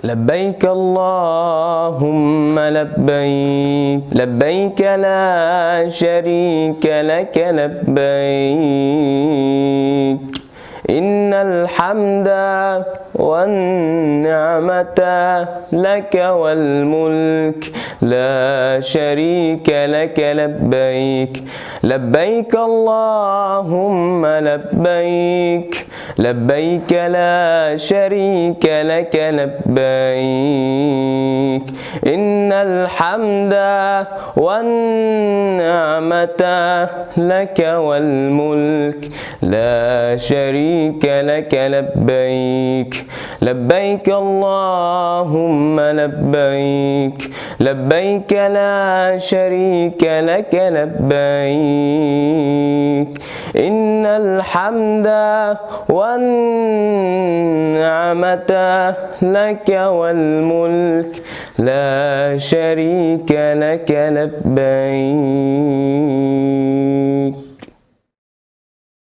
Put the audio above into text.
لبيك اللهم لبيك، لبيك لا شريك لك لبيك، إن الحمد والنعمة لك والملك لا شريك لك لبيك. لبيك اللهم لبيك، لبيك لا شريك لك لبيك، إن الحمد والنعمة لك والملك لا شريك لك لبيك. لبيك اللهم لبيك، لبيك لا شريك لك لبيك، إن الحمد والنعمة لك والملك لا شريك لك لبيك.